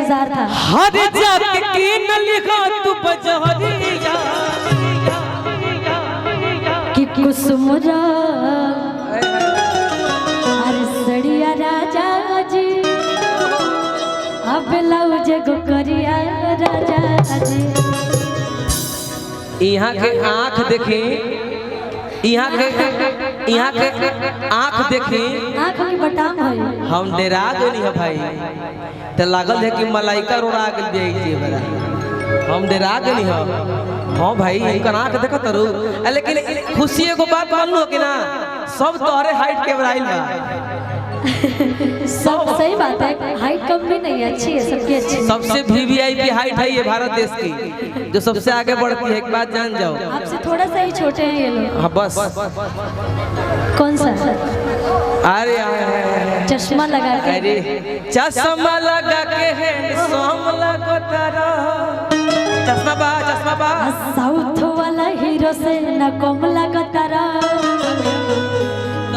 इंतजार था। हर जाके की न लिखा तू बजहरिया कि कुसुमरा अरे सड़िया राजा जी अब लाउज गोकरिया राजा जी। यहाँ के आँख देखी, यहाँ के आँख देखी, आँख की बटाम है। हम डरा गई है भाई, तो लागल है कि मलाइका रोड़ा गई बड़ा, हम डरा गई है। हाँ भाई इनका आँख देखो तरू, लेकिन खुशी को बात मान लो कि ना, सब तोहरे हाइट के बराइल बा। सब सही बात है, हाइट कम भी नहीं है, अच्छी है, सबकी अच्छी। सबसे वीवीआईपी हाइट है ये भारत देश की, जो सबसे आगे बढ़ती है। एक बात जान जाओ, आपसे थोड़ा सा ही छोटे हैं ये लोग। हाँ बस। कौन सा? अरे चश्मा लगा के। अरे चश्मा लगा के है सोम लगो तारा, चश्मा बा साउथ वाला हीरो से न कम लगतारा,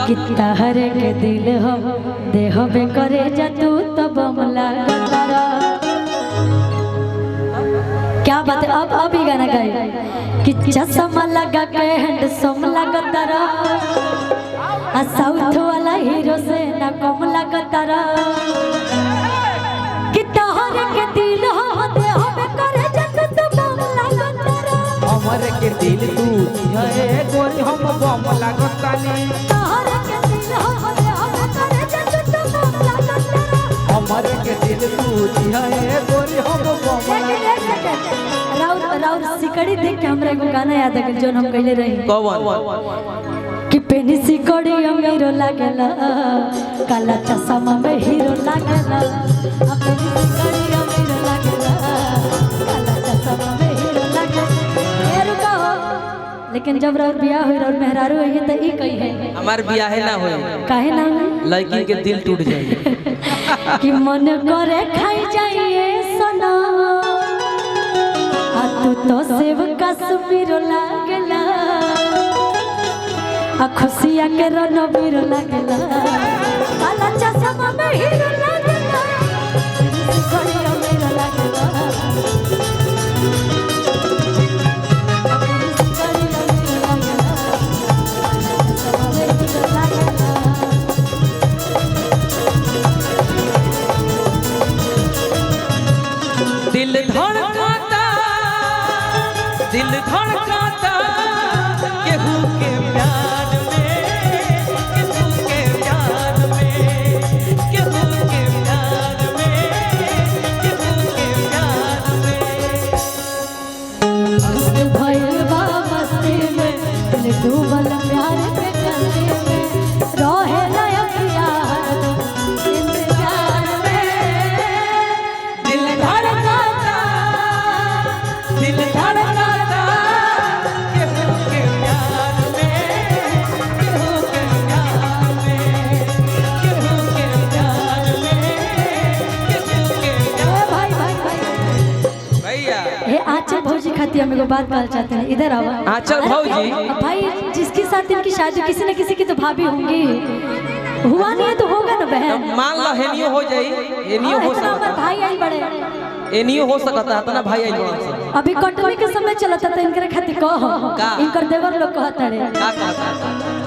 कितना हरे के दिल हो देह में करे जा तू तो बम लगतारा। क्या बात है, अब ही गाना गाए कि चश्मा लगा के हैंडसम लगतारा, साउथ वाला हीरो से न कम लगतारा, कितना हरे के दिल हो देह में करे जा तू तो बम लगतारा। हमर के दिल तू है गोरी हम बम लागतानी, हरे के दिल हो देह में करे जा तू तो बम लगतारा। हमर के दिल तू है गोरी हम बम लागतानी। राउर सिकड़ी देख के हमरा एगो गाना याद आ गेल जोन हम कहले रही। कौन? कि पेनी सिकड़ी अमीरो लागेला, काला चश्मा में हीरो लागेला। पेनी सिकड़ी अमीरो लागेला, काला चश्मा में हीरो लागेला। ये रुको, लेकिन जब राउर बियाह होई और मेहरारू होई त ई कही है हमार बियाह ना होई, काहे ना होई? लड़की के दिल टूट जाए कि मन करे खाई जाइए सना, तू तो सेव कश्मीर लागेला, खुशिया के रणबीर लागेला, काला चश्मा में हीरो लागेला, सिकड़ी अमीर लागेला, सिकड़ी अमीर लागेला, चश्मा में हीरो लागेला। दिल धड़काता, दिल धड़काता केहू के प्यार में, केहू के प्यार में, केहू के प्यार में, केहू के प्यार में। मस्ती भइल बा मस्ती में, दिल डूबल प्यार के गंगे में, रहे ना अखिया हरदम इंतजार में। दिल धड़काता, दिल धड़काता केहू के प्यार में, केहू के प्यार में, केहू के प्यार में, केहू के प्यार। भाई भैया हे आंचल भौजी खाती हम एगो बात कहना चाहते हैं, इधर आओ। आंचल भौजी? भाई जिसके साथ इनकी शादी किसी न किसी की तो भाभी होंगी, हुआ नहीं है तो होगा ना बहन। मान लो हेनियो हो जाई, हेनियो हो इतना सकता, भाई आई बड़े, हेनियो हो सकता है ना भाई आई बड़ा से। अभी कटनी के समय चलता था इनकर खातिर कह का? इनकर देवर लोग कहता रे का कहता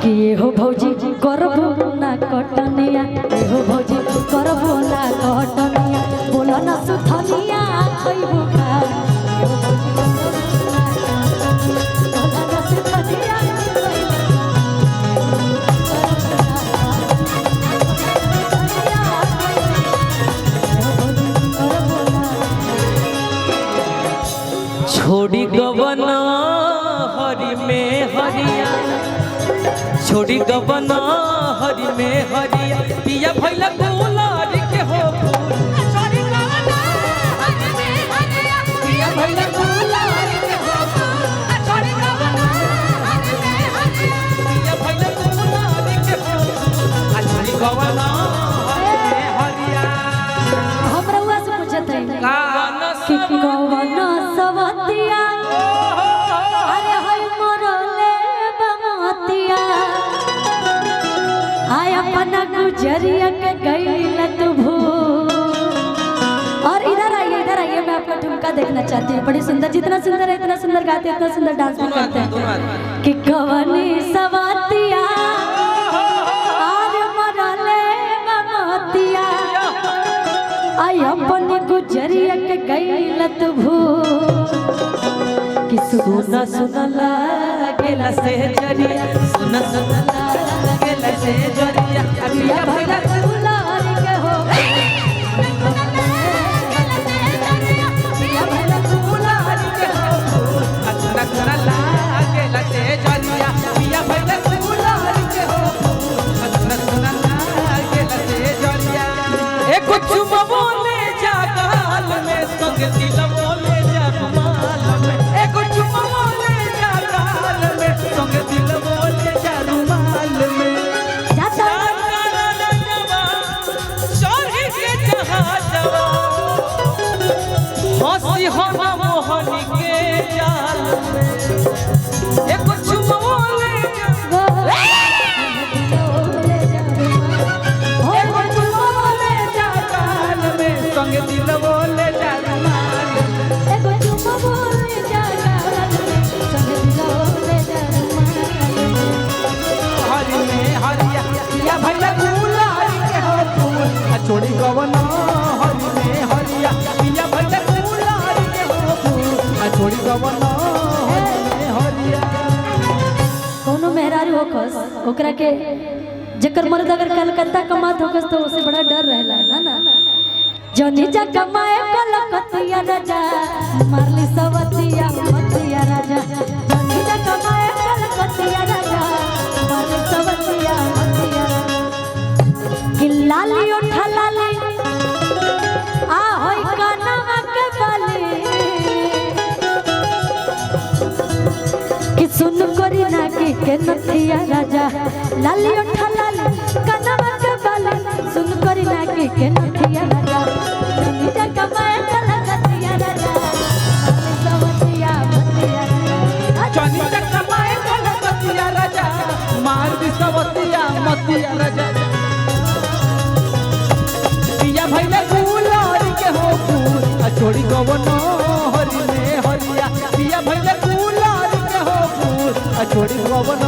कि ये हो भौजी करबो ना कटनिया, ये हो भौजी करबो ना कटनिया, बोलो ना सुथनिया खइबो का, ये हो भौजी करबो ना सुथनिया छोड़ी गवना हरि में हरिया, छोड़ी गवना हरि में हरिया, पिया भैला गुलार के हो फूल, छोड़ी गवना हरि में हरिया, पिया भैला गुलार के हो फूल, छोड़ी गवना हरि में हरिया, पिया भैला गुलार के हो फूल, छोड़ी गवना हरि में हरिया। हमरा हुआ से पूछत है कि कौन सवतिया, अरे हाय मरले बमतिया, आय अपना गुजरिया के गइल तू भू। और इधर बड़ी सुंदर, जितना सुंदर है इतना सुंदर गाते हैं, इतना सुंदर डांस भी करते हैं कि कवनी सवातिया आर मरले ममतिया आई अपनी गुजरिया के गईलत भू कि सुना सुना लागेला से जरिया, सुना सुना लागेला से जरिया पिया भइला गुलाल के हो पिया भइला गुलाल के हो सुना सुना लागेला से जरिया पिया भइला गुलाल के हो सुना सुना लागेला से जरिया एक चुमा बोले जा गाल में संग दिल बोले जा रुमाल में एक चुमा बोले जा गाल में संग दिल बोले जा रुमाल में जाता सोही के जहाजवा हंसी हवा मोहनी के जाल में एक चुमा बोले जा संग दिल बोले जा रुमाल एगो चुम्मा बोले जा गाल में संग दिल बोले जा रुमाल हरि में हरिया पिया भइला गुलाल के हो फूल छोड़ी गवन हरि में हरिया पिया भइला गुलाल के हो फूल छोड़ी गवन हरि में हरिया कोनो मेहरारू होकस ओकरा के जेकर मर्द अगर कलकत्ता कमात होकस तो उसे बड़ा डर रहला ना जनी जा कमाए कलकतिया राजा मारली सवतिया मतिया राजा जनी जा कमाए कलकतिया राजा मारली सवतिया मतिया कि लाली उठा लाली आ होई कानवा के बाली कि सुन करी ना के नथिया राजा लाली उठा लाली कानवा के बाली सुन करी ना के नथिया राजा जनी जा कमाए कलकतिया राजा सवतिया मतिया राजा जनी जा कमाए कलकतिया राजा मार दी सवतिया मतिया राजा पिया भइला गुलाल के हो फूल छोड़ी गवन हरि में हरिया पिया भइला गुलाल के हो फूल छोड़ी गवन